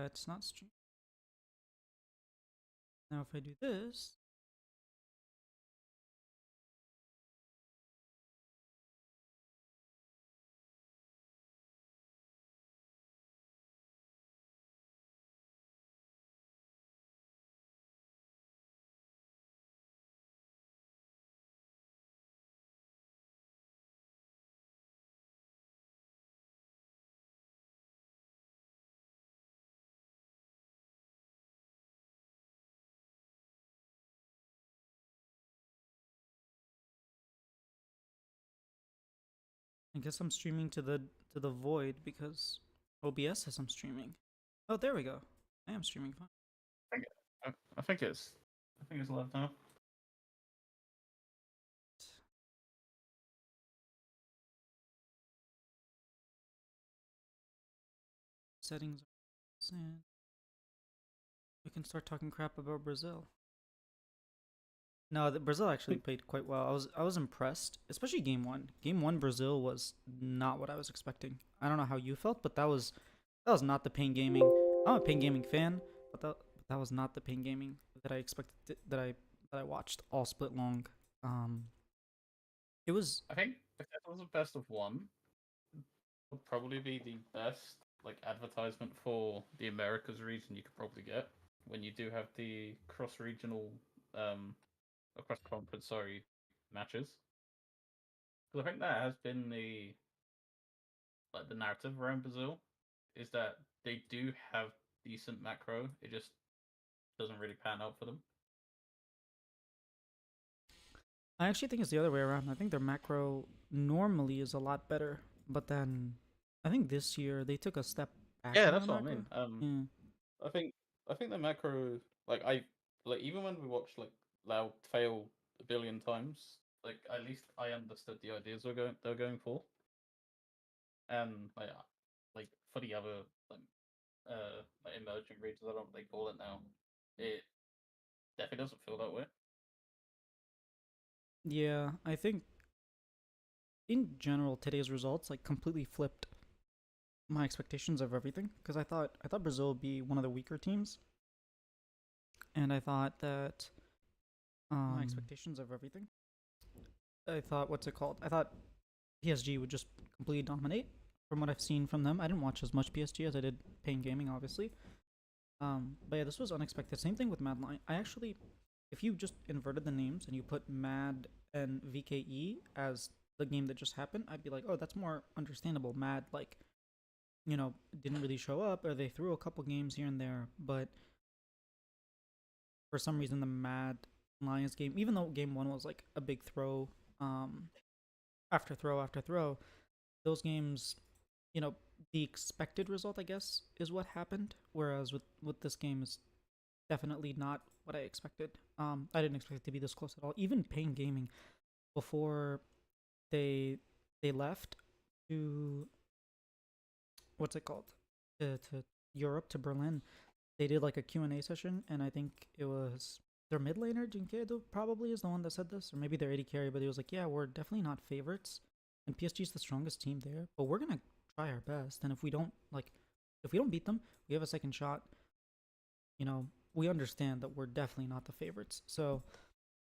Yeah, it's not stream. Now if I do this, I guess I'm streaming to the void because OBS says I'm streaming. Oh, there we go. I am streaming fine. I think, I think it's live now. Settings. We can start talking crap about Brazil. No, Brazil actually played quite well. I was impressed, especially game one. Game one, Brazil was not what I was expecting. I don't know how you felt, but that was not the Pain Gaming. I'm a Pain Gaming fan, but that was not the Pain Gaming that I expected that I watched all split long. It was I think if that was a best of one, would probably be the best like advertisement for the Americas region you could probably get when you do have the cross regional across conference matches. Because I think that has been the narrative around Brazil is that they do have decent macro. It just doesn't really pan out for them. I actually think it's the other way around. I think their macro normally is a lot better, but then I think this year they took a step back Yeah, on their that's what I macro. mean. Yeah. I think the macro like even when we watched like Loud fail a billion times, like at least I understood the ideas they're going for, and like for the other like emerging regions, I don't know what they call it now. It definitely doesn't feel that way. Yeah, I think in general today's results like completely flipped my expectations of everything because I thought Brazil would be one of the weaker teams, and I thought that my expectations of everything. I thought what's it called? I thought PSG would just completely dominate from what I've seen from them. I didn't watch as much PSG as I did Pain Gaming, obviously. But yeah, this was unexpected. Same thing with Mad Lion. I actually, if you just inverted the names and you put Mad and VKE as the game that just happened, I'd be like, oh, that's more understandable. Mad, like, didn't really show up, or they threw a couple games here and there, but for some reason, the Mad Lions game, even though game one was like a big throw, after throw after throw, those games, you know, the expected result, I guess, is what happened. Whereas with this game is definitely not what I expected. I didn't expect it to be this close at all. Even Pain Gaming, before they they left to what's it called to Europe to Berlin, they did like a Q&A session, and I think it was their mid laner Jinkedo probably is the one that said this, or maybe their AD carry, but he was like, yeah, we're definitely not favorites, and PSG is the strongest team there, but we're gonna try our best, and if we don't beat them, we have a second shot. We understand that we're definitely not the favorites. So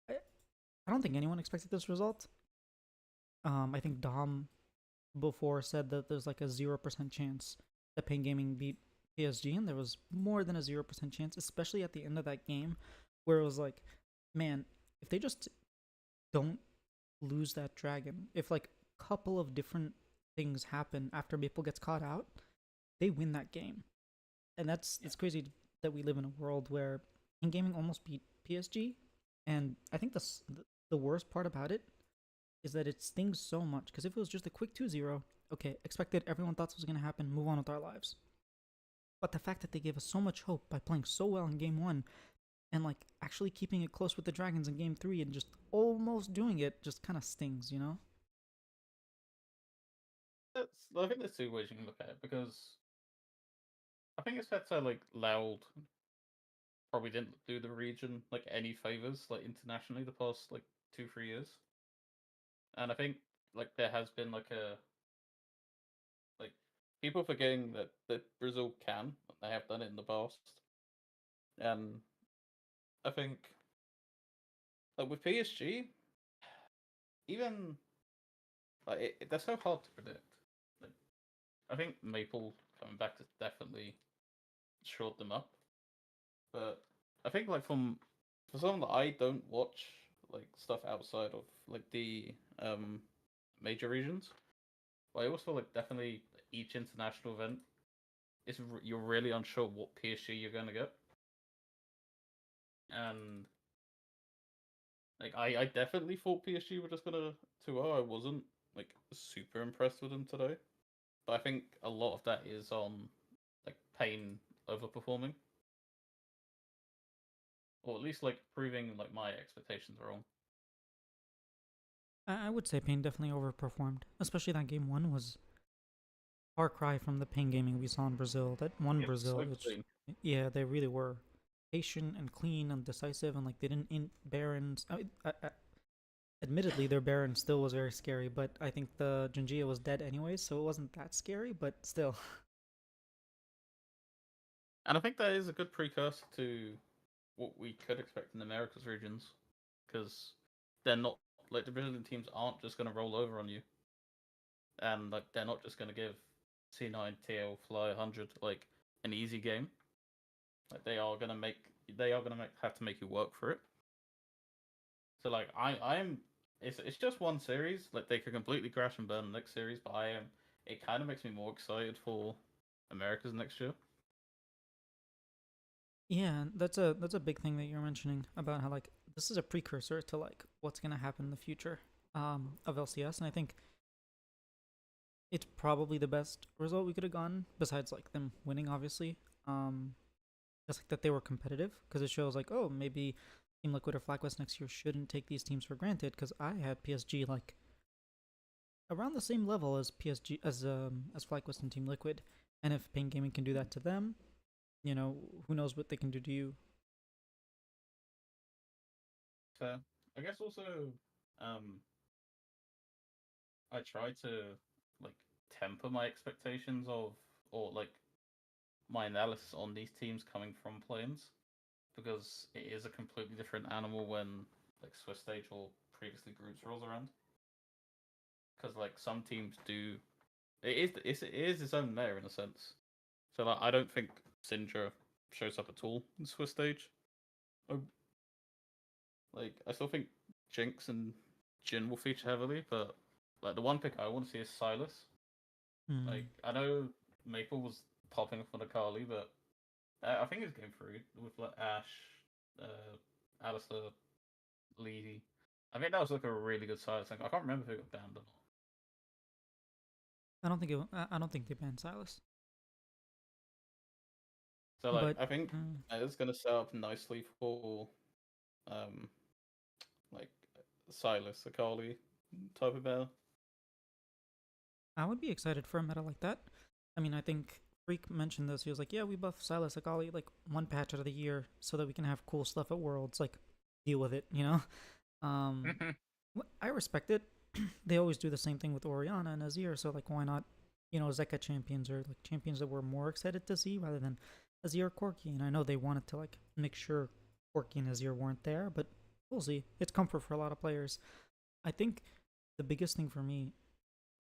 I don't think anyone expected this result. I think Dom before said that there's like a 0% chance that Pain Gaming beat PSG, and there was more than a 0% chance, especially at the end of that game, where it was like, man, if they just don't lose that dragon, if like a couple of different things happen after Maple gets caught out, they win that game. And it's crazy that we live in a world where in gaming almost beat PSG, and I think the worst part about it is that it stings so much because if it was just a quick 2-0, okay, expected, everyone thought this was going to happen, move on with our lives. But the fact that they gave us so much hope by playing so well in game one and like actually keeping it close with the Dragons in game three and just almost doing it just kind of stings, you know? I think there's two ways you can look at it because I think it's fair to say like Loud probably didn't do the region like any favors like internationally the past like 2-3 years, and I think like there has been like people forgetting that Brazil can, and they have done it in the past. And I think like with PSG, even like they're so hard to predict. Like I think Maple coming back has definitely shored them up. But I think like for someone that I don't watch like stuff outside of like the major regions, but I always feel like definitely each international event is you're really unsure what PSG you're gonna get, and like I definitely thought PSG were just gonna 2-0. I wasn't like super impressed with them today, but I think a lot of that is on like Payne overperforming, or at least like proving like my expectations wrong. I would say Pain definitely overperformed, especially that game one was far cry from the Pain gaming we saw in Brazil. That one It was Brazil, so which clean. yeah, they really were patient and clean and decisive, and like they didn't int Barons. Admittedly, their Baron still was very scary, but I think the Junjia was dead anyways, so it wasn't that scary. But still, And I think that is a good precursor to what we could expect in the Americas regions, because they're not like the Brazilian teams aren't just going to roll over on you, and like they're not just going to give C9 TL Fly 100 like an easy game. Like they are gonna have to make you work for it. So like I'm it's just one series. Like they could completely crash and burn the next series, but I am it kind of makes me more excited for Americas next year. yeah, that's a big thing that you're mentioning about how like this is a precursor to like what's gonna happen in the future of LCS, and I think it's probably the best result we could have gotten besides like them winning, obviously. Just like that they were competitive because it shows like oh maybe Team Liquid or FlyQuest next year shouldn't take these teams for granted because I had PSG like around the same level as PSG as FlyQuest and Team Liquid, and if Pain Gaming can do that to them, you know who knows what they can do to you. So I guess also um I try to like temper my expectations of or like my analysis on these teams coming from planes because it is a completely different animal when like Swiss stage or previously groups rolls around. Because like some teams do, it is its own layer in a sense. So like I don't think Syndra shows up at all in Swiss stage. I, like I still think Jinx and Jin will feature heavily, but like the one pick I want to see is Silas. Like Hmm. I know Maple was popping for the Carly, but I think it's game three with like Ash, Alistair, Lee. I think that was like a really good Silas thing. I can't remember if it got banned or not. I don't think I don't think they banned Silas, So like but I think mm, it's gonna set up nicely for um like Silas Akali type of battle. I would be excited for a meta like that. I mean, I think Freak mentioned this. He was like, "Yeah, we buff Silas Akali like one patch out of the year so that we can have cool stuff at Worlds. Like, deal with it, you know." Um, I respect it. They always do the same thing with Oriana and Azir, so like, why not, you know, Zeka champions or like champions that we're more excited to see rather than Azir or Corki? And I know they wanted to like make sure Corki and Azir weren't there, but we'll see. It's comfort for a lot of players. I think the biggest thing for me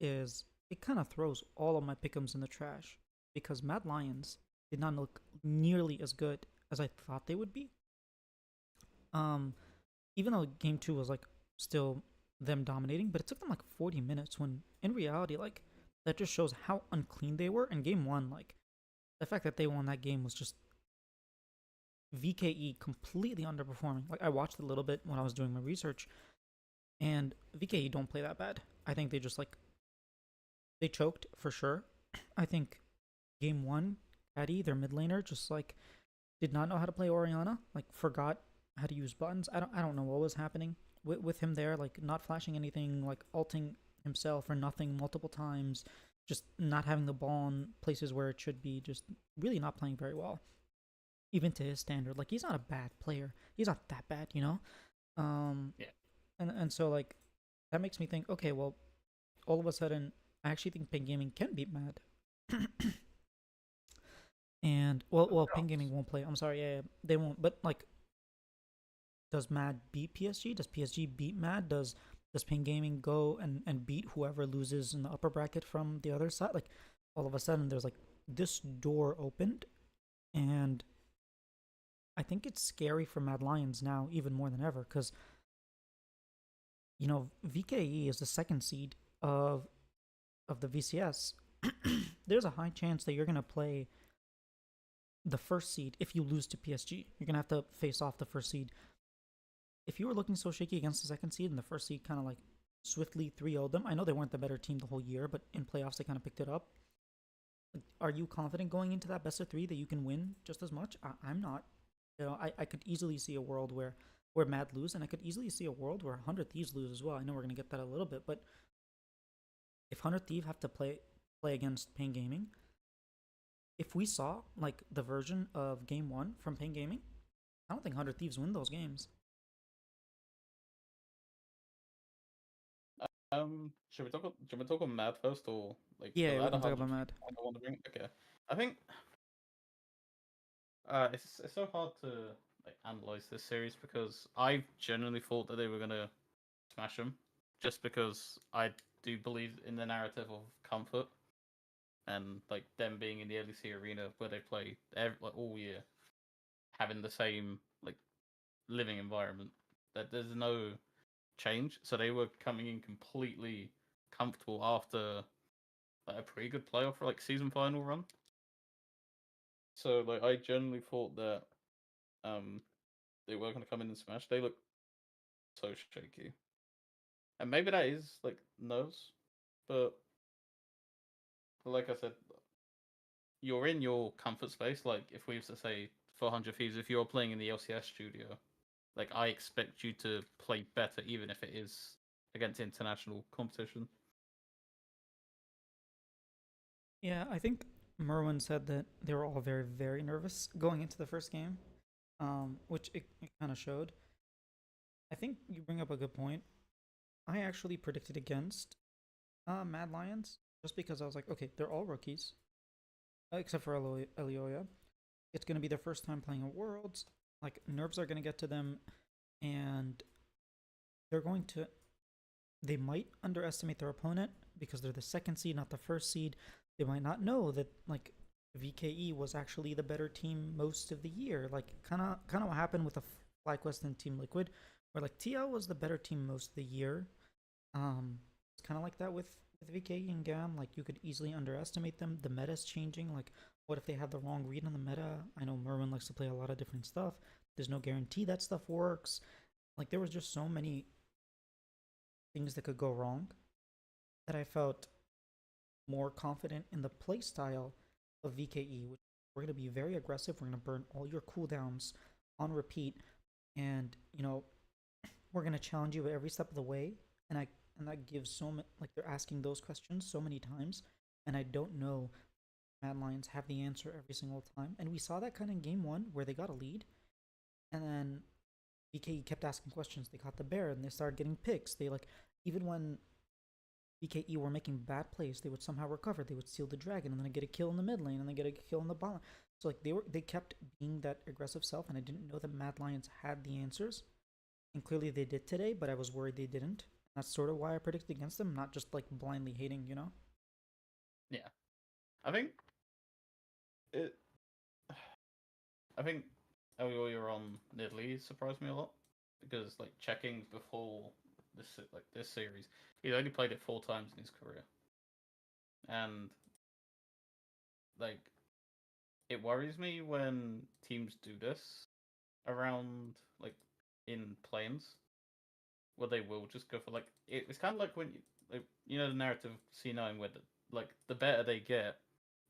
is it kind of throws all of my pickums in the trash because Mad Lions did not look nearly as good as I thought they would be. Um, Even though game two was like still them dominating, but it took them like 40 minutes when in reality, like that just shows how unclean they were. And game one, like the fact that they won that game was just VKE completely underperforming. Like I watched a little bit when I was doing my research, and VKE don't play that bad. I think they just like they choked for sure. I think game one, Caddy, their mid laner, just like did not know how to play Oriana. Like forgot how to use buttons. I don't know what was happening with him there. Like not flashing anything, like ulting himself or nothing multiple times. Just not having the ball in places where it should be. Just really not playing very well, even to his standard. Like he's not a bad player. He's not that bad, you know. Um, Yeah. and so like that makes me think. Okay, well, all of a sudden, I actually think Pink Gaming can beat Mad. And well, Ping Gaming won't play. I'm sorry, yeah, they won't. But like, does Mad beat PSG? Does PSG beat Mad? Does Ping Gaming go and beat whoever loses in the upper bracket from the other side? Like, all of a sudden, there's like this door opened, and I think it's scary for Mad Lions now even more than ever because VKE is the second seed of the VCS. There's a high chance that you're gonna play the first seed if you lose to PSG. You're gonna have to face off the first seed. If you were looking so shaky against the second seed and the first seed kind of like swiftly 3-0'd them, I know they weren't the better team the whole year, but in playoffs they kind of picked it up. Are you confident going into that best of three that you can win just as much? I'm not. I could easily see a world where Mad lose, and I could easily see a world where 100 Thieves lose as well. I know we're gonna get that a little bit, but if 100 Thieves have to play against Pain Gaming, if we saw like the version of Game One from Pain Gaming, I don't think 100 Thieves win those games. Should we talk? Should we talk on Mad first, or like? Yeah, we I can talk about I Mad. want to bring. Okay, I think it's so hard to like analyze this series because I genuinely thought that they were gonna smash them, just because I do believe in the narrative of comfort and like them being in the LEC arena where they play like all year, having the same like living environment. That there's no change, so they were coming in completely comfortable after like, a pretty good playoff for like season final run. So like I generally thought that um they were gonna come in and smash. They look so shaky. And maybe that is like nerves, but like I said, you're in your comfort space. Like if we used to say 400 Thieves, if you're playing in the LCS studio, like I expect you to play better, even if it is against international competition. Yeah, I think Merwin said that they were all very, very nervous going into the first game, which it kind of showed. I think you bring up a good point. I actually predicted against Mad Lions just because I was like, okay, they're all rookies, except for Elioya. It's going to be their first time playing a Worlds. Like, nerves are going to get to them, and they're going to. They might underestimate their opponent because they're the second seed, not the first seed. They might not know that, like, VKE was actually the better team most of the year. Like, kind of what happened with the FlyQuest and Team Liquid, where, like, TL was the better team most of the year. It's kind of like that with VKE and GAM. Like, you could easily underestimate them. The meta's changing. Like, what if they have the wrong read on the meta? I know Merwin likes to play a lot of different stuff. There's no guarantee that stuff works. Like, there was just so many things that could go wrong that I felt more confident in the playstyle of VKE, which we're going to be very aggressive. We're going to burn all your cooldowns on repeat, and we're going to challenge you every step of the way. And that gives so much, like, they're asking those questions so many times, and I don't know Mad Lions have the answer every single time. And we saw that kind of in game one where they got a lead, and then VKE kept asking questions. They caught the bear and they started getting picks. They like, even when VKE were making bad plays, they would somehow recover. They would steal the dragon and then get a kill in the mid lane and then get a kill in the bottom. So like they kept being that aggressive self, and I didn't know that Mad Lions had the answers. And clearly they did today, but I was worried they didn't. That's sort of why I predicted against them, not just like blindly hating. Yeah, I think it. I think Elioya on Nidalee surprised me a lot because like checking before this series, he's only played it 4 times in his career, and like it worries me when teams do this around like in planes where they will just go for like it's kind of like when the narrative C9 where the better they get,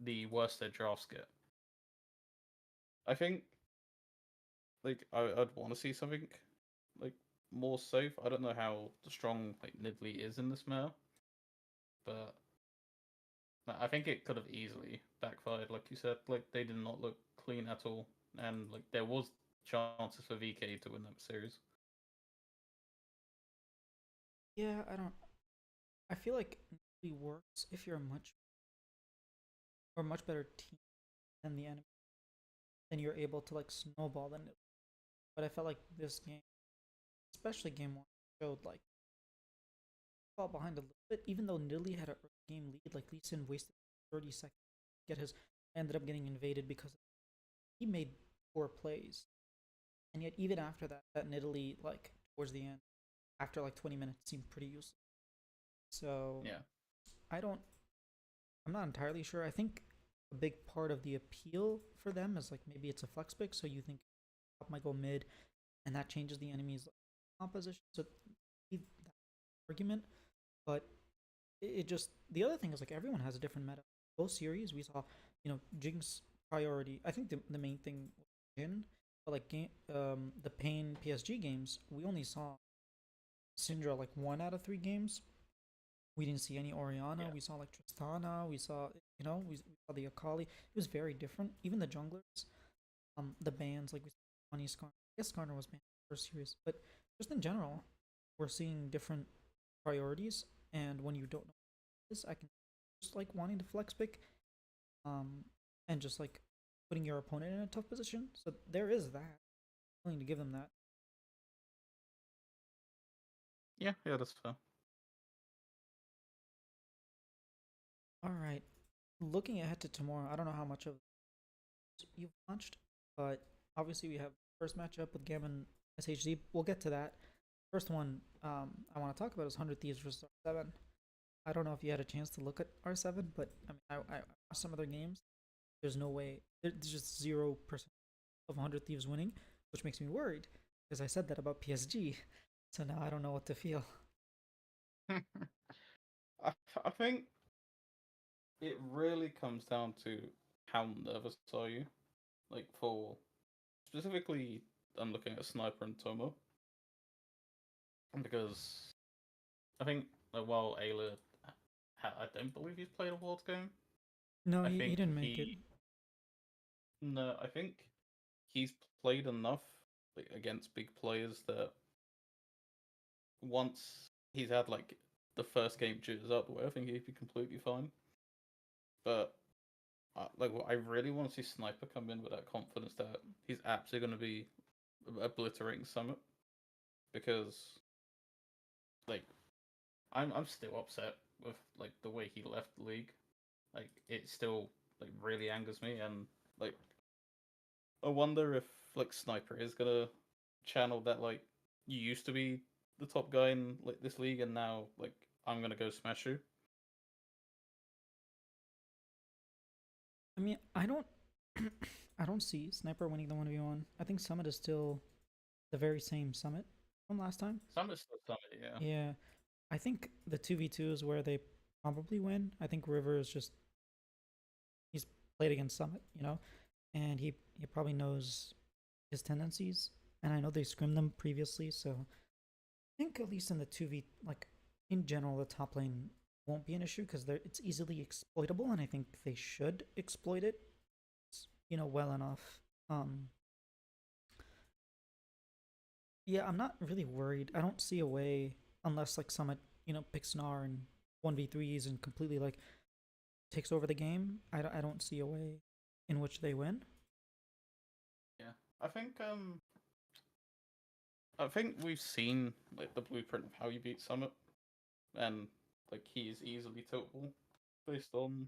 the worse their drafts get. I think like I'd want to see something like more safe. I don't know how strong like Nidalee is in this meta, but I think it could have easily backfired. Like you said, like they did not look clean at all, and like there was chances for VK to win that series. Yeah, I don't. I feel like it works if you're much or a much better team than the enemy, then you're able to like snowball them. But I felt like this game, especially game one, showed like fall behind a little bit, even though Nidley had a early game lead. Like Lee Sin wasted 30 seconds to get his, ended up getting invaded because he made poor plays, and yet even after that, that Nidalee like towards the end, after like 20 minutes, seemed pretty useless. So Yeah. I don't, I'm not entirely sure. I think a big part of the appeal for them is like maybe it's a flex pick, so you think top might go mid, and that changes the enemy's composition. So that argument, but it just the other thing is like everyone has a different meta. Both series we saw, Jinx priority. I think the main thing was Jhin, but like the Pain PSG games, we only saw Syndra like 1 out of 3 games. We didn't see any Orianna. Yeah. We saw like Tristana. We saw we saw the Akali. It was very different. Even the junglers, the bans like we saw Bonnie Skarner. I guess Skarner was banned first series, but just in general, we're seeing different priorities. And when you don't know this, I can just like wanting to flex pick, and just like putting your opponent in a tough position. So there is that. I'm willing to give them that. Yeah, that's fair. All right. Looking ahead to tomorrow, I don't know how much of you've watched, but obviously we have first matchup with Gammon SHD. We'll get to that. First one I want to talk about is 100 Thieves versus R7. I don't know if you had a chance to look at R7, but I mean, I watched some of their games. There's no way. There's just 0% of 100 Thieves winning, which makes me worried because I said that about PSG. So now I don't know what to feel. I think it really comes down to how nervous are you. Like for specifically, I'm looking at Sniper and Tomo because I think while Ayla, I don't believe he's played a Worlds game. No, I he think didn't make it. No, I think he's played enough like against big players that once he's had like the first game jitters out the way, I think he'd be completely fine. But like, I really want to see Sniper come in with that confidence that he's absolutely going to be obliterating Summit because, like, I'm still upset with like the way he left the league. Like, it still like really angers me, and like, I wonder if like Sniper is gonna channel that like you used to be the top guy in like this league, and now like I'm gonna go smash you. I mean, I don't, I don't see Sniper winning the 1v1. I think Summit is still the very same Summit from last time. Summit's still Summit, yeah. Yeah, I think the 2v2 is where they probably win. I think River is just he's played against Summit, and he probably knows his tendencies. And I know they scrimmed them previously, so I think at least in the 2v, like in general, the top lane won't be an issue because it's easily exploitable, and I think they should exploit it, well enough. Yeah, I'm not really worried. I don't see a way unless like Summit, picks Gnar and 1v3s and completely like takes over the game. I don't see a way in which they win. Yeah, I think we've seen like the blueprint of how you beat Summit, and like he is easily tiltable based on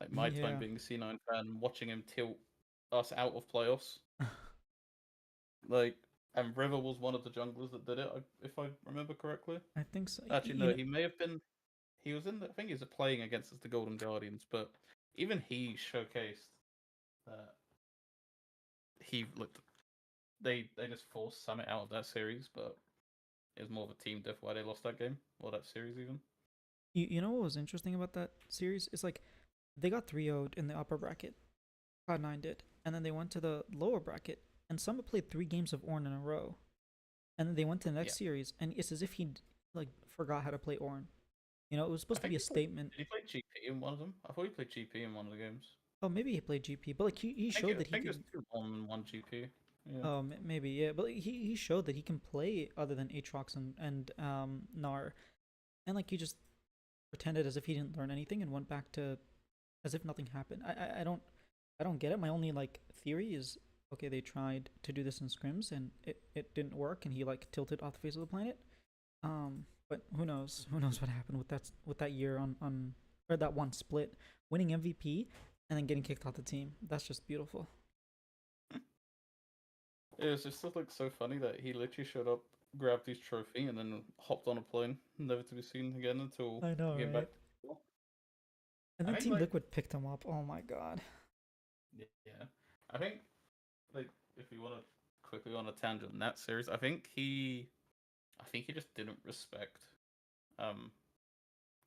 like my time Yeah. being a C9 fan, watching him tilt us out of playoffs. Like, and River was one of the junglers that did it, if I remember correctly. I think so. Actually, no, he may have been. He was in the. I think he was playing against us, the Golden Guardians, but even he showcased that he looked. They just forced Summit out of that series, but it was more of a team diff why they lost that game or that series even. You know what was interesting about that series? It's like they got 3-0'd in the upper bracket. Cloud9 did. And then they went to the lower bracket and Summit played 3 games of Ornn in a row. And then they went to the next series and it's as if he like forgot how to play Ornn. It was supposed to be a statement. Did he play GP in one of them? I thought he played GP in one of the games. Oh, maybe he played GP, but like he showed that he could. I think could. it was 2 on and 1 GP. Yeah. Oh, maybe, yeah, but he showed that he can play other than Aatrox and Gnar, and like he just pretended as if he didn't learn anything and went back to as if nothing happened. I don't get it. My only like theory is okay, they tried to do this in scrims and it didn't work and he like tilted off the face of the planet. But who knows? Who knows what happened with that year on or that one split, winning MVP and then getting kicked off the team. That's just beautiful. It was just like so funny that he literally showed up, grabbed his trophy, and then hopped on a plane, never to be seen again until I know, he came back. right? And I then think Team like Liquid picked him up. Oh my god. yeah, I think like if you want to quickly on a tangent in that series, I think he just didn't respect um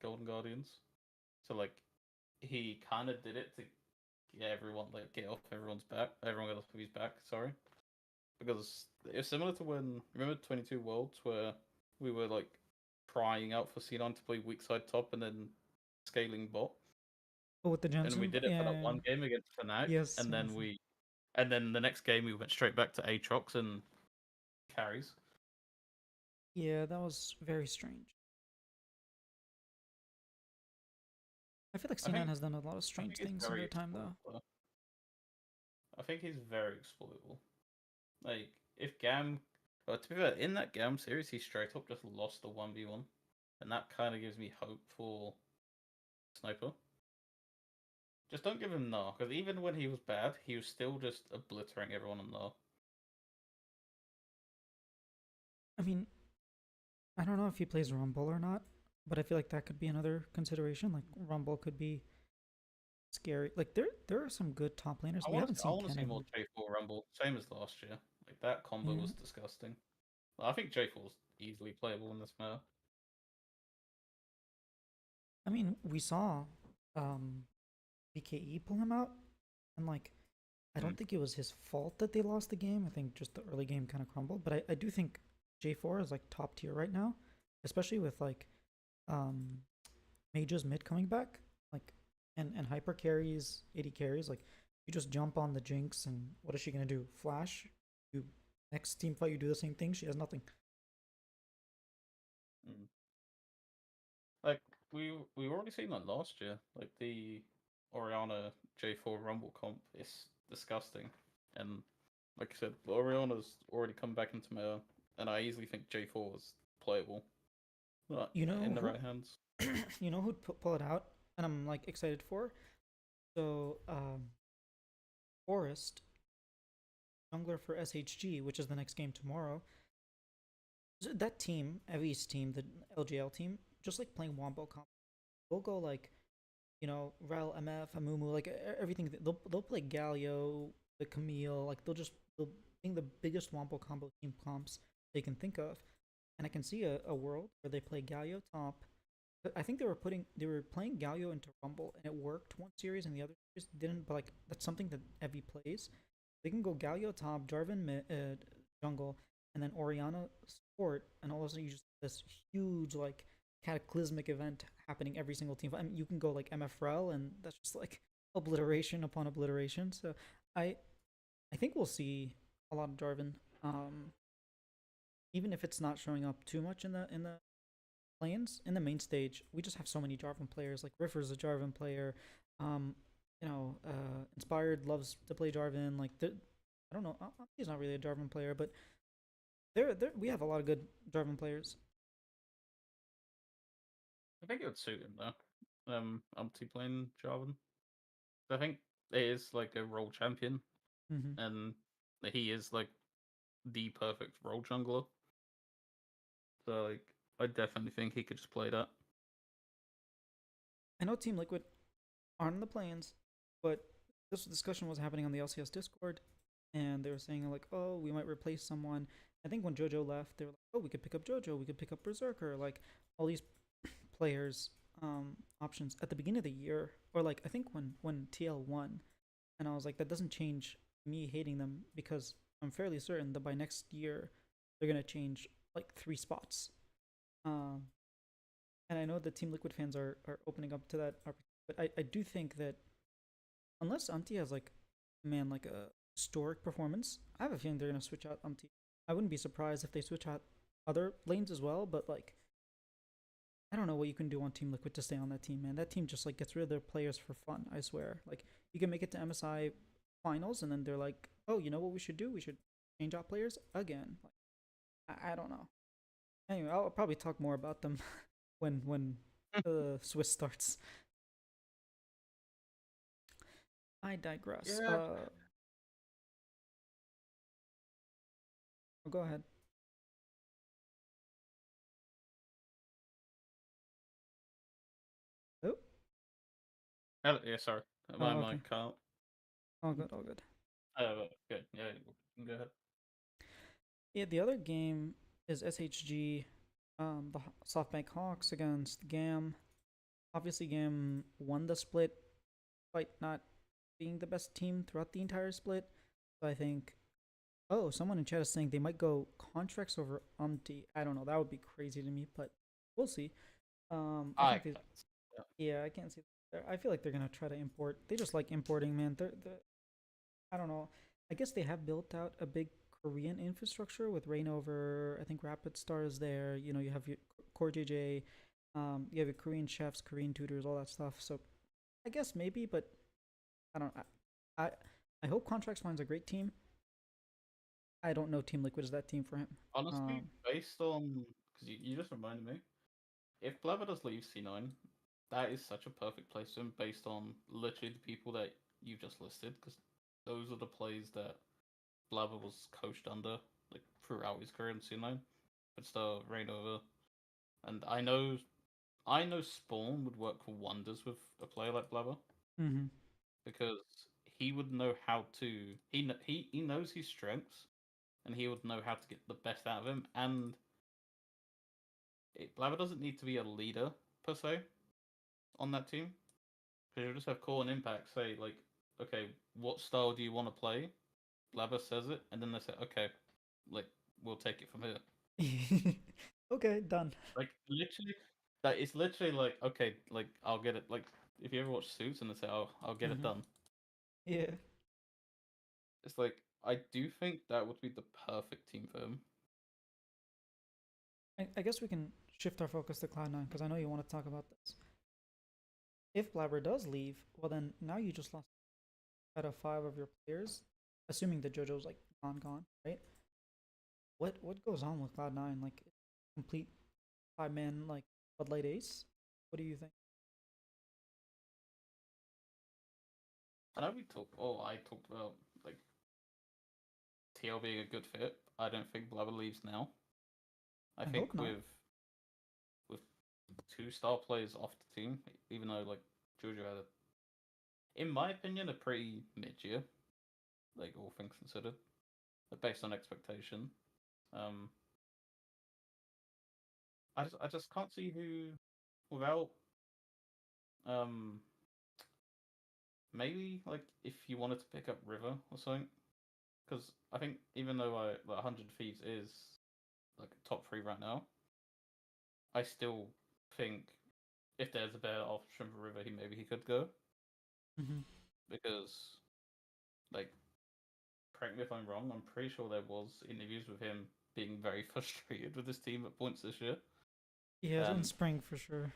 Golden Guardians. So like he kind of did it to get everyone like get off everyone's back, everyone got off of his back. Sorry, because it's similar to when remember 22 Worlds where we were like crying out for C9 to play weak side top and then scaling bot, Oh, with the and we Jensen, did it for that yeah, one game against Fnatic, yes, and yes, then the next game we went straight back to Aatrox and carries. yeah. That was very strange. I feel like I C9 think has done a lot of I strange think he's things in very their time, though. exploitable. I think he's very exploitable. Like if Gam, well, to be fair, in that Gam series, he straight up just lost the 1v1, and that kind of gives me hope for Sniper. Just don't give him Gnar, because even when he was bad, he was still just obliterating everyone on Gnar. I mean, I don't know if he plays Rumble or not, but I feel like that could be another consideration. Like Rumble could be scary. Like there are some good top laners. We haven't I seen want to see more Kennen. J4 Rumble, same as last year. Like that combo Yeah, was disgusting. I think J4 is easily playable in this meta. I mean we saw um BKE pull him out, and like I Mm. don't think it was his fault that they lost the game. I think just the early game kind of crumbled. But I do think J4 is like top tier right now, especially with like um Mage's mid coming back, like and hyper carries, AD carries. Like you just jump on the Jinx, and what is she gonna do? Flash? You next team fight, you do the same thing. She has nothing. Mm. Like we already seen that last year. Like the Oriana J4 Rumble comp is disgusting, and like I said, Oriana's already come back into meta, and I easily think J4 is playable, You in know the who? right hands. You know who'd pull it out, and I'm like excited for. So Forest jungler for SHG, which is the next game tomorrow. That team, Evi's team, the LGL team, just like playing Wombo comp. They'll go like, Rel, MF, Amumu, like everything. They'll play Galio, the Camille, like they'll bring the biggest Wombo combo team comps they can think of, and I can see a world where they play Galio top. I think they were playing Galio into Rumble and it worked one series and the other series didn't. But like that's something that Evi plays. They can go Galio top, Jarvan jungle, and then Oriana support, and all of a sudden you just this huge like cataclysmic event happening every single team. I mean, you can go like MFRL, and that's just like obliteration upon obliteration. So I I think we'll see a lot of Jarvan, even if it's not showing up too much in the play-ins. In the main stage. We just have so many Jarvan players. Like Riffer's a Jarvan player. Um, Inspired loves to play Jarvan. Like I don't know, he's not really a Jarvan player, but there we have a lot of good Jarvan players. I think it would suit him though. Umpty playing Jarvan. I think it is like a role champion, Hmm. and he is like the perfect role jungler. So like, I definitely think he could just play that. I know Team Liquid aren't in the plans, but this discussion was happening on the LCS Discord, and they were saying like, oh, we might replace someone. I think when JoJo left, they were like, oh, we could pick up JoJo, we could pick up Berserker, like all these players options at the beginning of the year, or like I think when TL won, and I was like, that doesn't change me hating them because I'm fairly certain that by next year they're gonna change like 3 spots. Um, and I know the Team Liquid fans are opening up to that opportunity, but I do think that unless Umti has like, man, like a historic performance, I have a feeling they're gonna switch out Umti. I wouldn't be surprised if they switch out other lanes as well, but like I don't know what you can do on Team Liquid to stay on that team, man. That team just like gets rid of their players for fun. I swear. Like you can make it to MSI finals, and then they're like, oh, you know what we should do? We should change out players again. Like I don't know. Anyway, I'll probably talk more about them when the Swiss starts. I digress. Yeah. Go ahead. Oh, Yeah, sorry. My oh, okay. mic can't. All good, all good. Good. Yeah, you can go ahead. Yeah, the other game is SHG, the SoftBank Hawks against GAM. Obviously, GAM won the split, despite not being the best team throughout the entire split. So I think, oh, someone in chat is saying they might go contracts over Umti. I don't know. That would be crazy to me, but we'll see. I I think they, can't. Yeah. yeah, I can't see. I feel like they're gonna try to import. They just like importing, man. They're I don't know. I guess they have built out a big Korean infrastructure with Rainover. I think Rapid Star is there. You know, you have your Core JJ. You have your Korean chefs, Korean tutors, all that stuff. So I guess maybe, but I don't. I I hope Contracts finds a great team. I don't know Team Liquid is that team for him. Honestly, Um, based on because you just reminded me, if Blabber does leave C9, that is such a perfect place for him based on literally the people that you just listed, because those are the plays that Blabber was coached under like throughout his career in C9. But still, Rainover, and I know Spawn would work wonders with a player like Blabber mm-hmm. because he would know how to he knows his strengths and he would know how to get the best out of him. And Blabber doesn't need to be a leader per se on that team because you just have Core and Impact say like, okay, what style do you want to play? Blabber says it, and then they say, okay, like we'll take it from here. Okay, done. Like literally, that it's literally like, okay, like I'll get it. Like if you ever watch Suits and they say, oh, I'll get it Mm-hmm. done. Yeah. It's like I do think that would be the perfect team for him. I guess we can shift our focus to Cloud9 because I know you want to talk about this. If Blabber does leave, well then now you just lost out of five of your players, assuming that JoJo's like gone, right? What goes on with Cloud9? Like complete 5 man like Bud Light Ace? What do you think? I know we talked. Oh, I talked about like TL being a good fit. I don't think Blabber leaves now. I I think hope not. with two star players off the team, even though like Jojo had, in my opinion, a pretty mid year, like all things considered, based on expectation. Um, I just can't see who without um maybe like if you wanted to pick up River or something, because I think even though like 100 Thieves is like top three right now, I still think if there's a better option for River, he could go Mm-hmm. because like correct me if I'm wrong, I'm pretty sure there was interviews with him being very frustrated with his team at points this year, Yeah, in and spring for sure.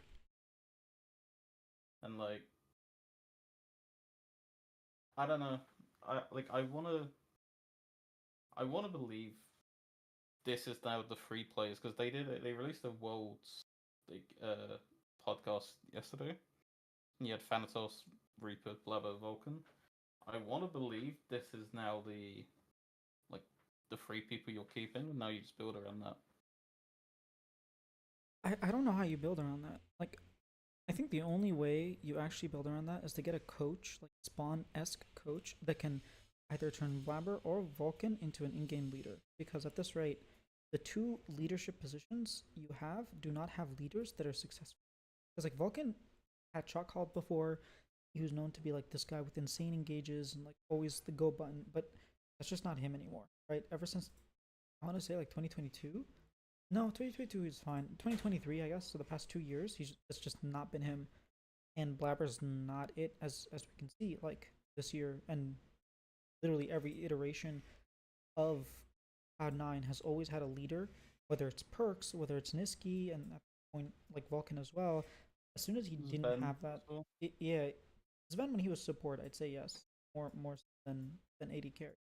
like I don't know, I wanna believe this is now the free players because they released a world's like podcast yesterday. You had Thanatos, Reaper, Blabber, Vulcan. I want to believe this is now like the free people you're keeping, and now you just build around that. I don't know how you build around that. Like I think the only way you actually build around that is to get a coach, like Spawn esque coach, that can either turn Blabber or Vulcan into an in game leader. Because at this rate, the two leadership positions you have do not have leaders that are successful. Because like Vulcan had shot called before, he was known to be like this guy with insane engages and like always the go button, but that's just not him anymore, right? Ever since I want to say like 2022. No, 2022 is fine. 2023, I guess. So the past 2 years, it's just not been him. And Blabber's not it, as we can see, like this year, and literally every iteration of Cloud9 has always had a leader, whether it's Perks, whether it's Niski, and at point, like Vulcan as well. As soon as he didn't Sven have that, as well. yeah, Sven when he was support, I'd say yes, more so than AD carry.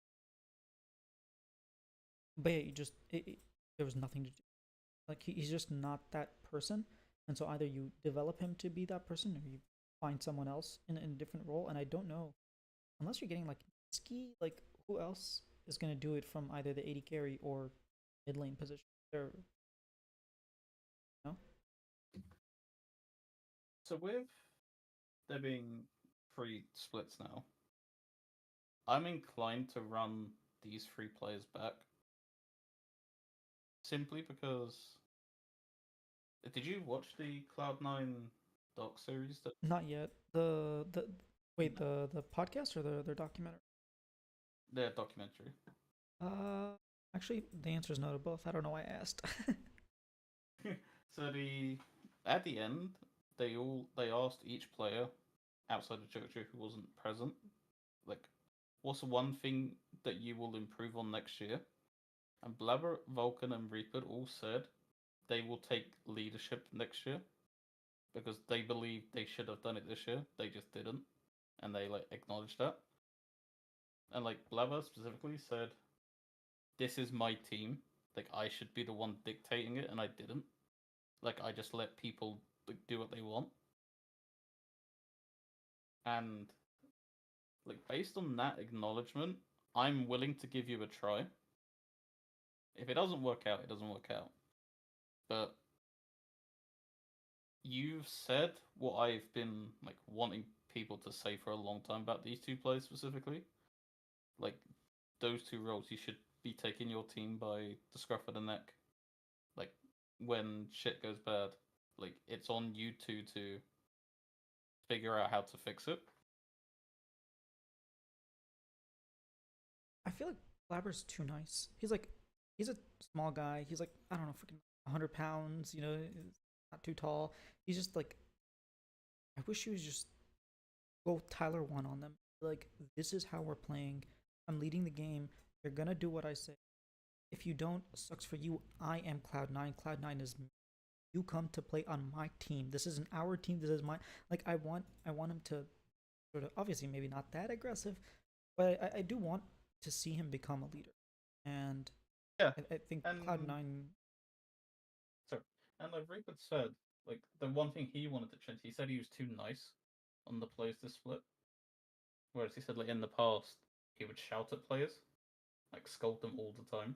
But yeah, there was nothing to do. Like he's just not that person, and so either you develop him to be that person, or you find someone else in a different role. And I don't know, unless you're getting like ski, like who else is gonna do it from either the AD carry or mid lane position? There, no. So with there being 3 splits now, I'm inclined to run these 3 players back simply because. Did you watch the Cloud9 doc series? That Not yet. The wait, the podcast or their documentary? their documentary. Uh, actually, the answer is no to both. I don't know why I asked. So at the end they asked each player outside of JoJo who wasn't present, like, what's one thing that you will improve on next year? And Blabber, Vulcan, and Reaper all said they will take leadership next year because they believe they should have done it this year. They just didn't, and they like acknowledged that. And like Blabber specifically said, "This is my team. Like I should be the one dictating it, and I didn't. Like I just let people like, do what they want." And like based on that acknowledgement, I'm willing to give you a try. If it doesn't work out, it doesn't work out. But you've said what I've been like wanting people to say for a long time about these 2 players specifically. Like those 2 roles, you should be taking your team by the scruff of the neck. Like when shit goes bad, like it's on you two to figure out how to fix it. I feel like Blabber's too nice. He's a small guy. He's like I don't know, freaking 100 pounds. You know, not too tall. He's just like I wish he was just go Tyler one on them. Like this is how we're playing. I'm leading the game. You're gonna do what I say. If you don't, sucks for you. I am Cloud9. Cloud9 is me. You come to play on my team. This isn't our team. This is my like. I want him to sort of obviously maybe not that aggressive, but I do want to see him become a leader. And Yeah, I think and Cloud9. sorry, and like Rupert said, like the one thing he wanted to change, he said he was too nice on the players to split. Whereas he said like in the past he would shout at players, like scold them all the time,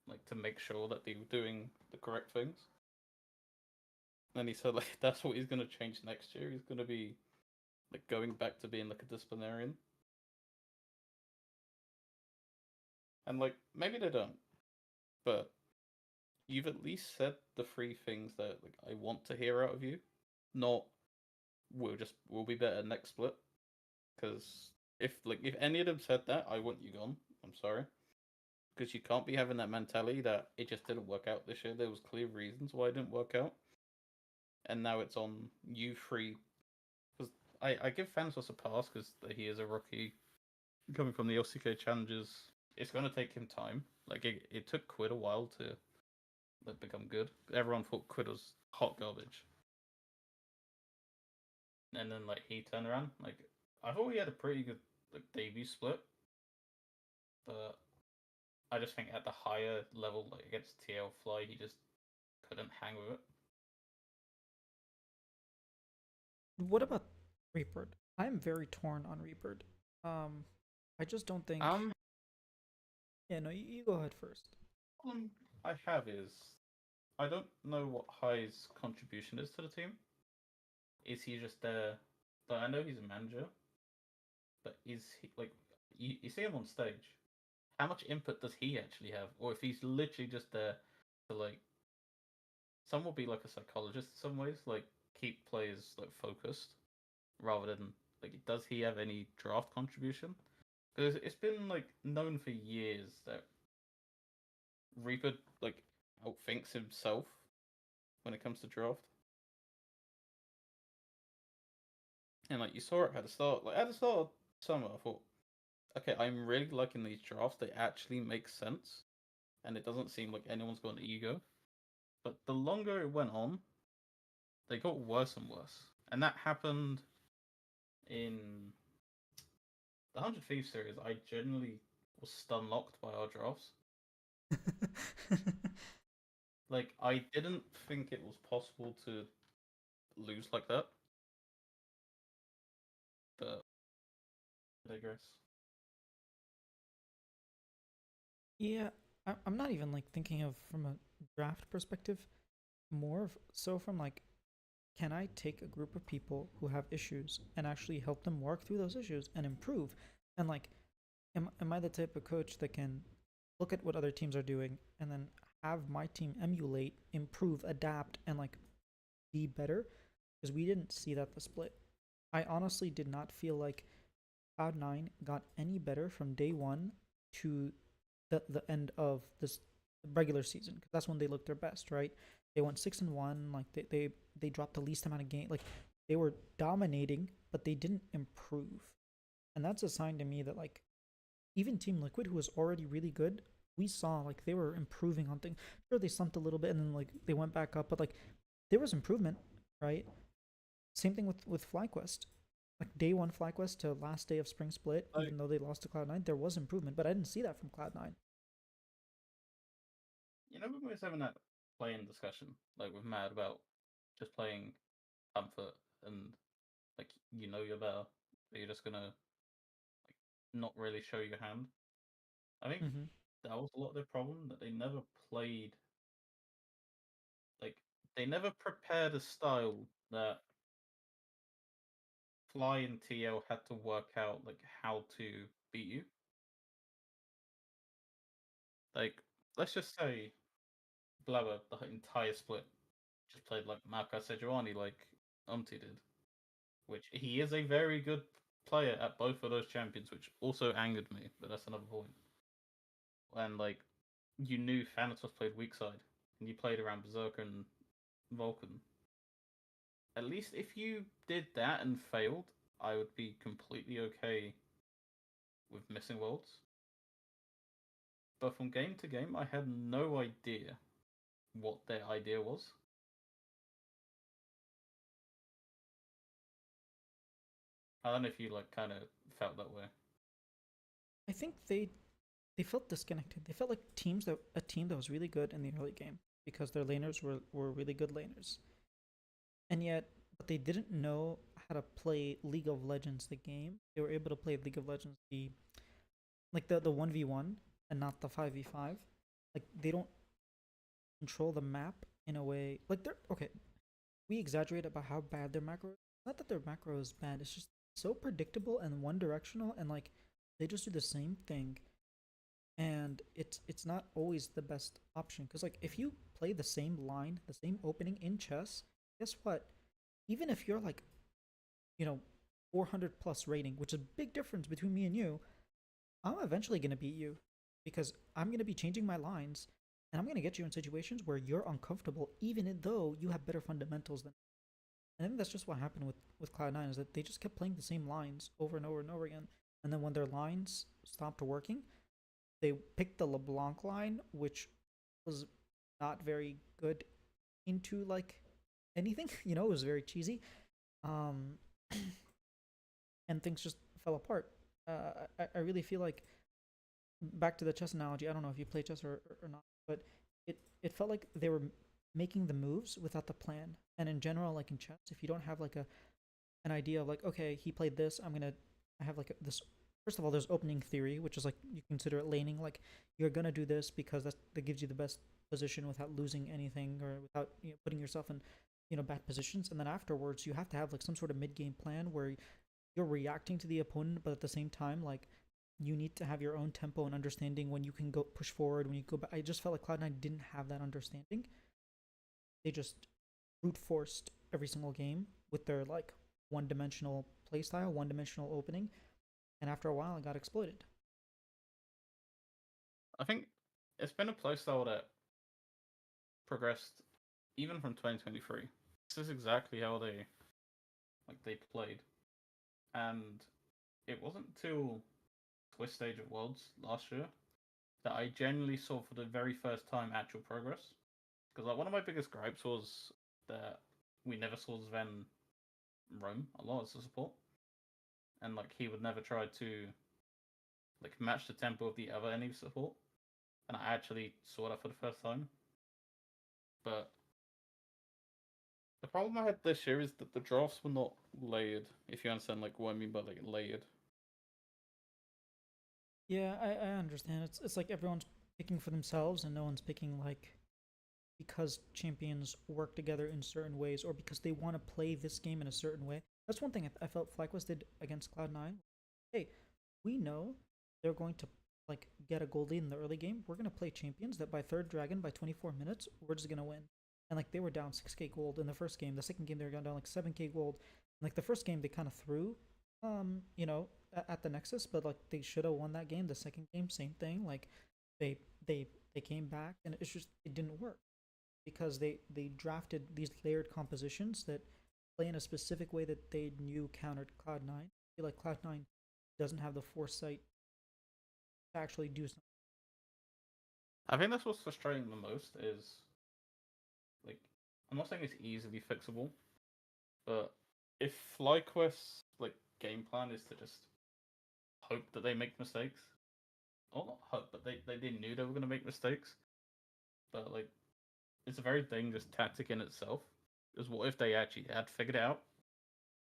like to make sure that they were doing the correct things. And he said like that's what he's gonna change next year. He's gonna be like going back to being like a disciplinarian. And like maybe they don't, but you've at least said the 3 things that like I want to hear out of you. Not we'll be better next split. Because if any of them said that, I want you gone. I'm sorry. Because you can't be having that mentality that it just didn't work out this year. There was clear reasons why it didn't work out, and now it's on you 3. Because I give Thanos a pass because he is a rookie coming from the LCK challenges. It's going to take him time. Like it took Quid a while to like, become good. Everyone thought Quid was hot garbage, and then like he turned around. Like I thought he had a pretty good like debut split, but I just think at the higher level, like against TL Fly, he just couldn't hang with it. What about Reaper? I'm very torn on Reaper. Um, I just don't think. Um, Yeah, no, you go ahead first. problem I have is I don't know what High's contribution is to the team. Is he just there? Like, I know he's a manager, but is he like you see him on stage? How much input does he actually have? Or if he's literally just there to like, some will be like a psychologist in some ways, like keep players like focused rather than like does he have any draft contribution? Because it's been like known for years that Reaper like outthinks himself when it comes to draft. And like you saw it at the start, like at the start of summer, I thought, okay, I'm really liking these drafts. They actually make sense, and it doesn't seem like anyone's got an ego. But the longer it went on, they got worse and worse, and that happened in the 100 Thieves series. I genuinely was stun locked by our drafts. Like, I didn't think it was possible to lose like that, but I digress. Yeah, I'm not even like thinking of from a draft perspective, more of so from like, can I take a group of people who have issues and actually help them work through those issues and improve? And like, am I the type of coach that can look at what other teams are doing and then have my team emulate, improve, adapt, and like be better? Because we didn't see that the split. I honestly did not feel like Cloud9 got any better from day one to the end of this regular season, because that's when they looked their best, right? They went 6-1, like they dropped the least amount of game, like they were dominating, but they didn't improve, and that's a sign to me that like even Team Liquid, who was already really good, we saw like they were improving on things. Sure, they slumped a little bit and then like they went back up, but like there was improvement, right? Same thing with FlyQuest. Like day one FlyQuest to last day of Spring Split, Like, even though they lost to Cloud9, there was improvement, but I didn't see that from Cloud9. you know, when we was having that playing discussion, like with Mad about just playing comfort and like you're better, but you're just gonna like not really show your hand. I think Mm-hmm. that was a lot of their problem that they never played like they never prepared a style that Fly and TL had to work out like how to beat you. Like let's just say Blabber the entire split just played like Marco Sejuani like Umti did, which he is a very good player at both of those champions, which also angered me, but that's another point. And like you knew Thanatos played weak side, and you played around Berserker and Vulcan. At least if you did that and failed, I would be completely okay with missing worlds. But from game to game, I had no idea what their idea was. I don't know if you like kind of felt that way. I think they felt disconnected. They felt like teams that a team that was really good in the early game because their laners were really good laners, and yet but they didn't know how to play League of Legends the game. They were able to play League of Legends the 1v1 and not the 5v5. Like they don't control the map in a way like they're okay. We exaggerate about how bad their macro is. Not that their macro is bad, it's just so predictable and one directional, and like they just do the same thing, and it's not always the best option, because like if you play the same line, the same opening in chess, guess what? Even if you're like, you know, 400 plus rating, which is a big difference between me and you, I'm eventually going to beat you, because I'm going to be changing my lines, and I'm going to get you in situations where you're uncomfortable even though you have better fundamentals than. I think that's just what happened with Cloud9, is that they just kept playing the same lines over and over and over again. And then when their lines stopped working, they picked the LeBlanc line, which was not very good into like anything. It was very cheesy. Um, and things just fell apart. I really feel like, back to the chess analogy. I don't know if you play chess or not, but it felt like they were making the moves without the plan. And in general, like in chess, if you don't have like an idea of like, okay, he played this, I have like this. First of all, there's opening theory, which is like you consider it laning. Like you're gonna do this because that gives you the best position without losing anything, or without putting yourself in bad positions. And then afterwards, you have to have like some sort of mid game plan where you're reacting to the opponent, but at the same time, like you need to have your own tempo and understanding when you can go push forward, when you go back. I just felt like Cloud9 didn't have that understanding. They just brute forced every single game with their like one dimensional playstyle, one dimensional opening, and after a while, it got exploited. I think it's been a playstyle that progressed even from 2023. This is exactly how they played, and it wasn't until Twist Stage of Worlds last year that I genuinely saw for the very first time actual progress. Because like one of my biggest gripes was that we never saw Sven roam a lot as a support, and like he would never try to like match the tempo of the other enemy support. And I actually saw that for the first time. But the problem I had this year is that the drafts were not layered. If you understand like what I mean by like layered. Yeah, I understand. It's like everyone's picking for themselves and no one's picking like because champions work together in certain ways or because they want to play this game in a certain way. That's one thing I felt FlyQuest did against Cloud9. Hey, we know they're going to like get a gold lead in the early game. We're gonna play champions that by third dragon by 24 minutes we're just gonna win. And like they were down 6k gold in the first game. The second game they were down like 7k gold. And, like the first game they kind of threw, you know, at the Nexus, but like they should have won that game. The second game, same thing. Like they they came back and it's just it didn't work because they drafted these layered compositions that play in a specific way that they knew countered Cloud9. I feel like Cloud9 doesn't have the foresight to actually do something. I think that's what's frustrating the most is like I'm not saying it's easily fixable, but if FlyQuest's like game plan is to just hope that they make mistakes, or not hope, but they knew they were going to make mistakes, but like it's a very dangerous tactic in itself. Because what if they actually had figured it out?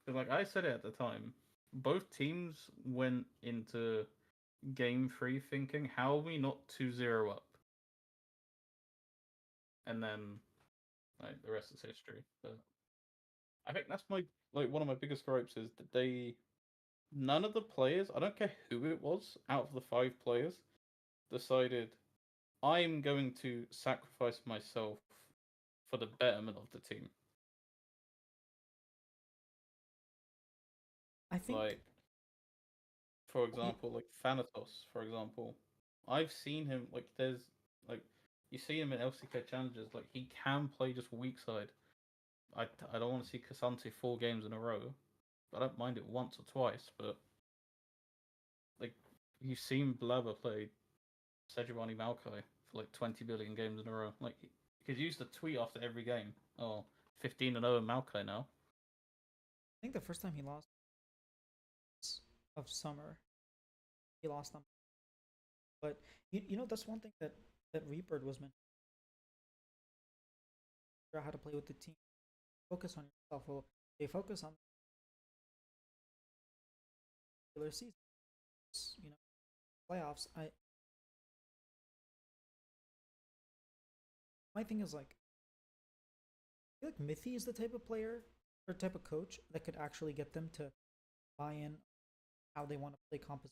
Because like I said it at the time, both teams went into game 3 thinking, how are we not 2-0 up? And then like the rest is history. But I think that's my like one of my biggest gripes is that none of the players, I don't care who it was, out of the 5 players, decided I'm going to sacrifice myself for the betterment of the team. I think Like, for example, like Thanatos, for example, I've seen him like there's like you see him in LCK challenges, like he can play just weak side. I don't want to see Kasante 4 games in a row, but I don't mind it once or twice. But like you've seen Blabber play Sejuani Maokai for like 20 billion games in a row. Like you could use the tweet after every game. Oh, 15-0 in Maokai now. I think the first time he lost of summer, he lost them. But you know that's one thing that Reaper was meant to figure out how to play with the team. Focus on yourself. Well, they focus on the regular season. You know, playoffs. I my thing is like I feel like Mithy is the type of player or type of coach that could actually get them to buy in how they want to play composition.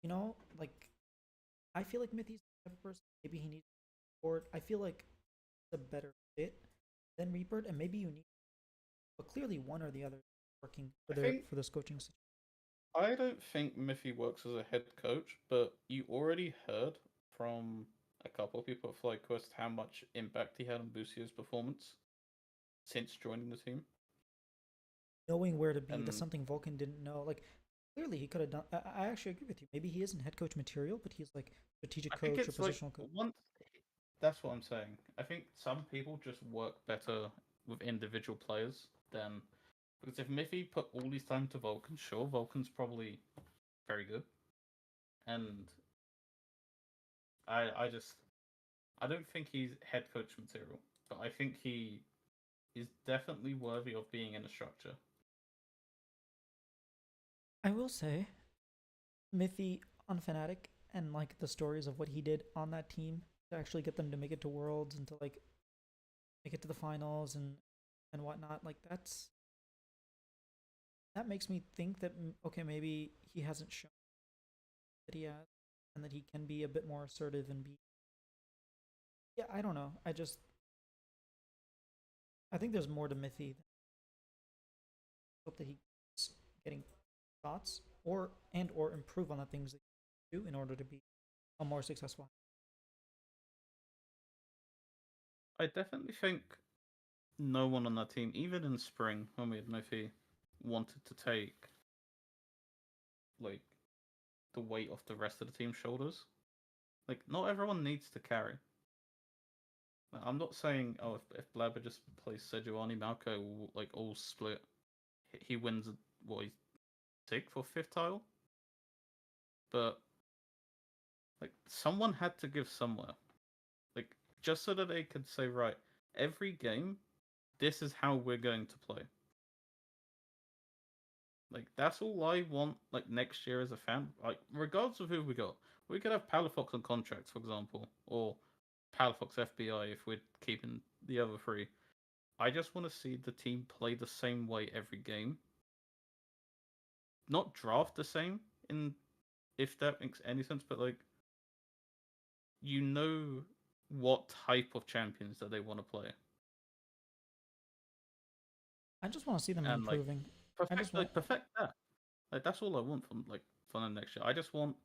You know, like I feel like Mithy's the type of person. Maybe he needs support. I feel like it's a better fit than Reaper, and maybe you need, but clearly one or the other is working for I think for this coaching situation. I don't think Miffy works as a head coach, but you already heard from a couple of people at FlyQuest how much impact he had on Busio's performance since joining the team. Knowing where to be, that's And something Vulcan didn't know. Like clearly he could have done. I actually agree with you. Maybe he isn't head coach material, but he's like strategic I think coach or it's like positional coach. that's what I'm saying. I think some people just work better with individual players than because if Miffy put all his time to Vulcan, sure, Vulcan's probably very good. And I don't think he's head coach material, but I think he is definitely worthy of being in a structure. I will say, Mithy on Fnatic and like the stories of what he did on that team to actually get them to make it to Worlds and to like make it to the finals and whatnot. Like that makes me think that okay, maybe he hasn't shown that he has, and that he can be a bit more assertive and be. Yeah, I don't know. I think there's more to Mithy. Hope that he's getting thoughts or improve on the things that you do in order to be a more successful. I definitely think no one on that team, even in spring when we had Miffy, wanted to take like the weight off the rest of the team's shoulders. Like not everyone needs to carry. I'm not saying if Blabber just plays Sejuani Malco like all split, he wins what, he's sixth or fifth title, but like someone had to give somewhere, like just so that they could say, right, every game, this is how we're going to play. Like that's all I want. Like next year as a fan, like regardless of who we got, we could have Palafox on contracts, for example, or Palafox FBI if we're keeping the other three. I just want to see the team play the same way every game, not draft the same. In if that makes any sense, but like you know what type of champions that they want to play, I just want to see them and like improving. I just perfect want. perfect that. Like that's all I want from the next year. I just want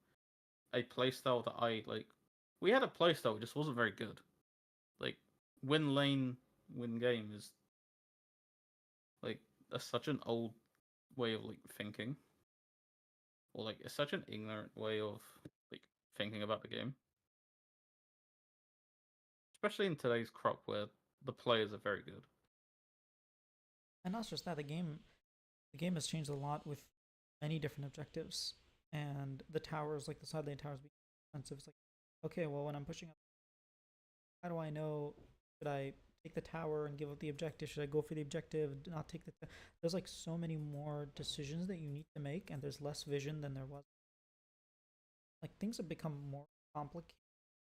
a playstyle that I like. We had a playstyle, it just wasn't very good. Like win lane, win game is like that's such an old way of like thinking, or like it's such an ignorant way of like thinking about the game, especially in today's crop where the players are very good. And not just that, the game has changed a lot with many different objectives, and the towers, like the side lane towers, become expensive. It's like, okay, well, when I'm pushing up, how do I know? Should I take the tower and give up the objective? Should I go for the objective, not take the? There's like so many more decisions that you need to make, and there's less vision than there was. Like things have become more complicated,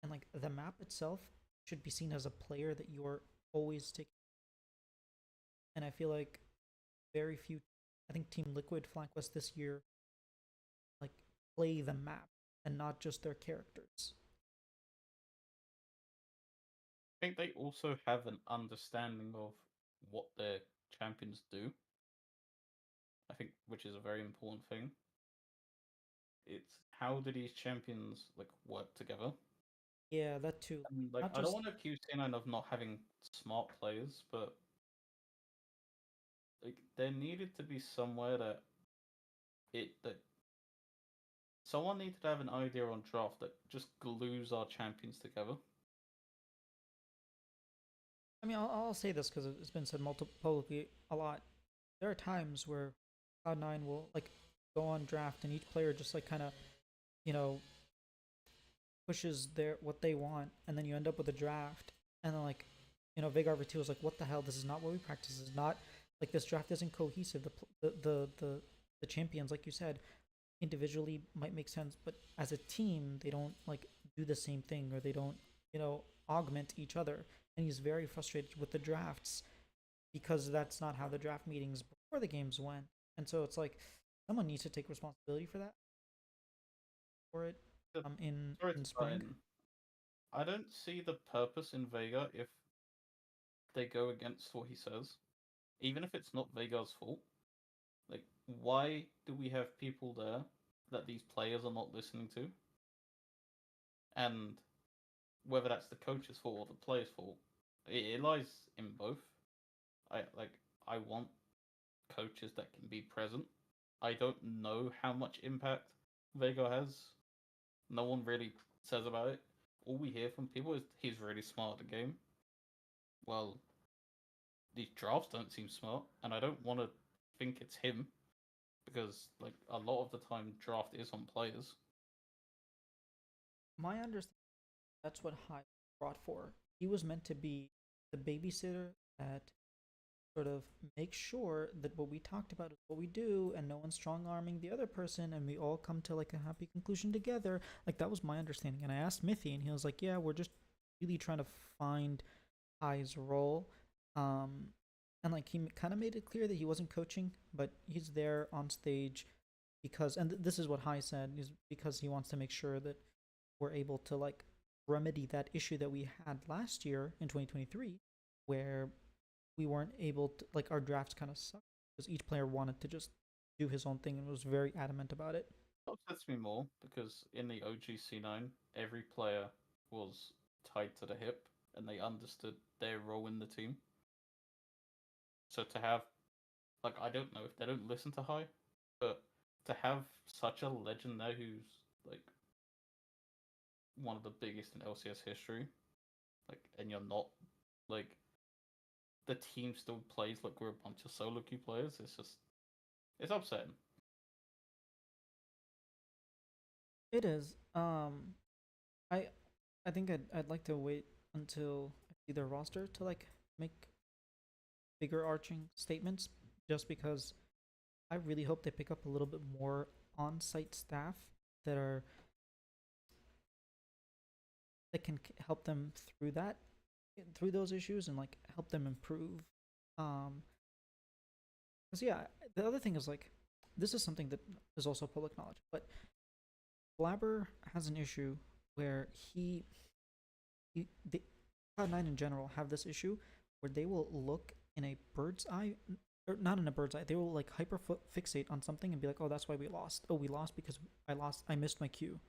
and like the map itself should be seen as a player that you're always taking. And I feel like very few. I think Team Liquid FlyQuest this year like play the map and not just their characters. I think they also have an understanding of what their champions do. I think, which is a very important thing. It's how do these champions like work together? Yeah, that too. And like, Not I don't just want to accuse C9 of not having smart players, but like, there needed to be somewhere that someone needed to have an idea on draft that just glues our champions together. I mean, I'll say this because it's been said publicly a lot. There are times where Cloud9 will like go on draft and each player just like kind of, you know, pushes their what they want, and then you end up with a draft, and then like, Veigar V2 is like, what the hell? This is not what we practice. This is not like this draft isn't cohesive. The champions, like you said, individually might make sense, but as a team, they don't like do the same thing, or they don't, augment each other. And he's very frustrated with the drafts because that's not how the draft meetings before the games went. And so it's like someone needs to take responsibility for that, for it, The in spring. I don't see the purpose in Vega if they go against what he says, even if it's not Vega's fault. Like, why do we have people there that these players are not listening to? And whether that's the coach's fault or the player's fault, it lies in both. I want coaches that can be present. I don't know how much impact Vega has. No one really says about it. All we hear from people is he's really smart at the game. Well, these drafts don't seem smart, and I don't want to think it's him because like a lot of the time draft is on players. My understanding, that's what High brought for. He was meant to be the babysitter that sort of makes sure that what we talked about is what we do, and no one's strong arming the other person, and we all come to like a happy conclusion together. Like that was my understanding. And I asked Mithy, and he was like, "Yeah, we're just really trying to find High's role." Um, and like he kind of made it clear that he wasn't coaching, but he's there on stage because, and this is what High said, is because he wants to make sure that we're able to like remedy that issue that we had last year in 2023, where we weren't able to, like, our drafts kind of sucked because each player wanted to just do his own thing and was very adamant about it. That upsets me more because in the OG C9, every player was tied to the hip and they understood their role in the team. So to have, like, I don't know if they don't listen to High, but to have such a legend there who's like one of the biggest in LCS history, and you're not, like, the team still plays like we're a bunch of solo queue players. It's upsetting. It is. I I think I'd like to wait until I see their roster to like make bigger arching statements, just because I really hope they pick up a little bit more on-site staff that are that can help them through those issues and like help them improve. Um, because yeah, the other thing is like this is something that is also public knowledge, but Blabber has an issue where the Cloud9 in general have this issue where they will look in a bird's eye, or not in a bird's eye. They will like hyper fixate on something and be like, "Oh, that's why we lost. Oh, we lost because I missed my cue."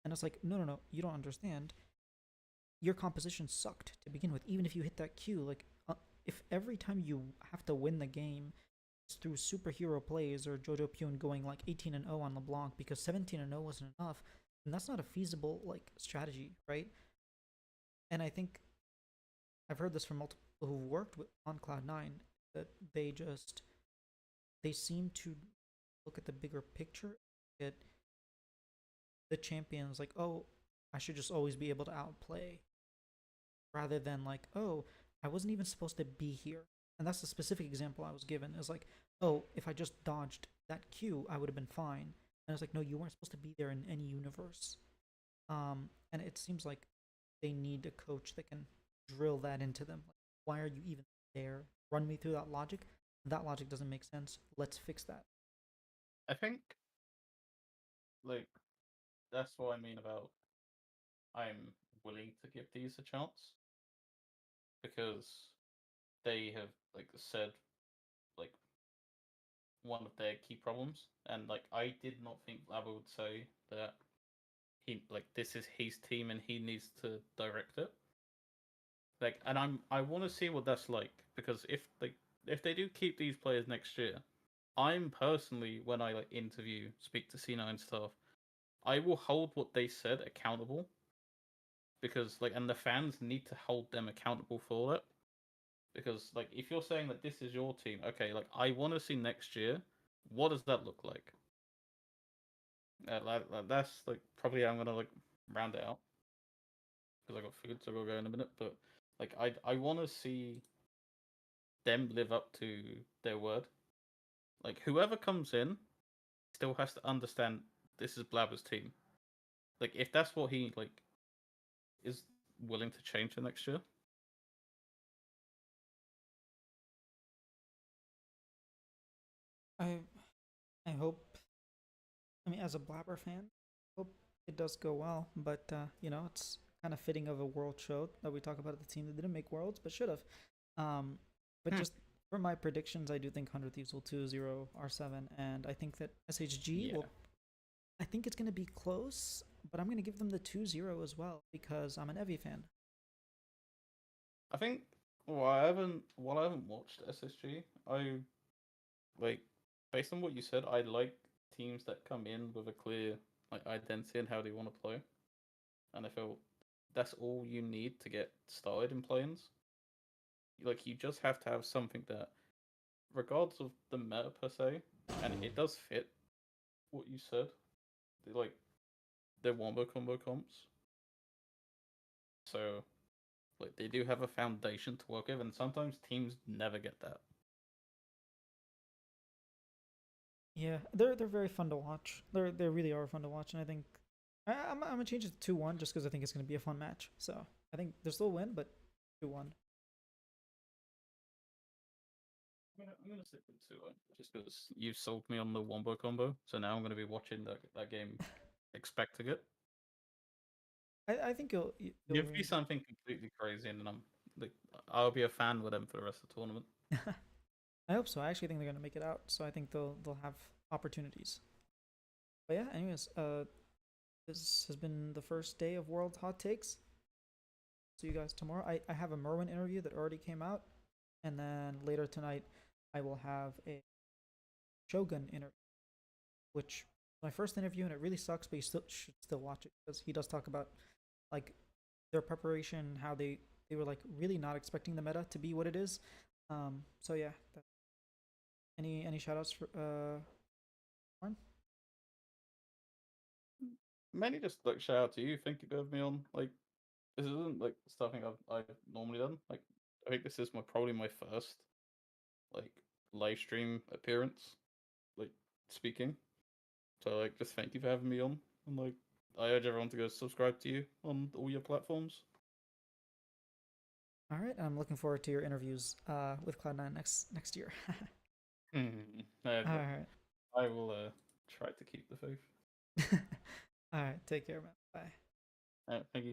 And it's like, no, no, no, you don't understand. Your composition sucked to begin with. Even if you hit that cue, like, if every time you have to win the game it's through superhero plays or Jojo Pyun going like 18-0 on LeBlanc because 17-0 wasn't enough, then that's not a feasible like strategy, right? And I think I've heard this from multiple who worked on Cloud9 that they seem to look at the bigger picture, at the champions like, oh, I should just always be able to outplay, rather than like, oh, I wasn't even supposed to be here. And that's the specific example I was given. Is like, oh, if I just dodged that Q, I would have been fine. And it's like, no, you weren't supposed to be there in any universe. And it seems like they need a coach that can drill that into them. Like, why are you even there? Run me through that logic. That logic doesn't make sense. Let's fix that. I think, like, that's what I mean about I'm willing to give these a chance, because they have like said like one of their key problems, and like I did not think Labo would say that he like this is his team and he needs to direct it. Like, and I want to see what that's like, because if they do keep these players next year, I'm personally, when I like interview, speak to C9 staff, I will hold what they said accountable, because like, and the fans need to hold them accountable for it. Because like, if you're saying that this is your team, okay, like I want to see next year, what does that look like? That's like probably how I'm gonna like round it out, because I got food, so I'll go in a minute. But like, I want to see them live up to their word. Like, whoever comes in still has to understand this is Blabber's team. Like, if that's what he like is willing to change for next year. I I hope. I mean, as a Blabber fan, I hope it does go well. But it's kind of fitting of a world show that we talk about the team that didn't make worlds but should have. Um, but Hmm. just for my predictions, I do think 100 Thieves will 2-0 R7, and I think that SHG Yeah, will. I think it's going to be close, but I'm going to give them the 2-0 as well because I'm an Evi fan. I think. Well, I haven't watched SSG. I like, based on what you said, I like teams that come in with a clear like identity and how they want to play, and I feel that's all you need to get started in planes. Like, you just have to have something that, regardless of the meta per se, and it does fit what you said. Like, they're wombo combo comps, so like they do have a foundation to work with, and sometimes teams never get that. Yeah, they're very fun to watch. They really are fun to watch, and I think I'm gonna change it to 2-1 just because I think it's gonna be a fun match. So I think they'll still win, but 2-1. I'm gonna stick with 2-1, just because you've sold me on the wombo combo. So now I'm gonna be watching that game, expecting it. I think you'll Give me really enjoy. something completely crazy, and then like I'll be a fan with them for the rest of the tournament. I hope so. I actually think they're gonna make it out, so I think they'll have opportunities. But yeah, anyways, this has been the first day of World Hot Takes. See you guys tomorrow. I have a Merwin interview that already came out, and then later tonight I will have a Shogun interview, which my first interview, and it really sucks, but you still should still watch it because he does talk about like their preparation, how they were like really not expecting the meta to be what it is. So yeah, any shout outs for Warren? Mainly just like shout out to you. Thank you for having me on. Like this isn't like something I've normally done. Like I think this is probably my first like live stream appearance, like speaking. So like just thank you for having me on. And like I urge everyone to go subscribe to you on all your platforms. All right, I'm looking forward to your interviews with Cloud9 next year. All right. I will try to keep the faith. All right, take care, man. Bye. Thank you.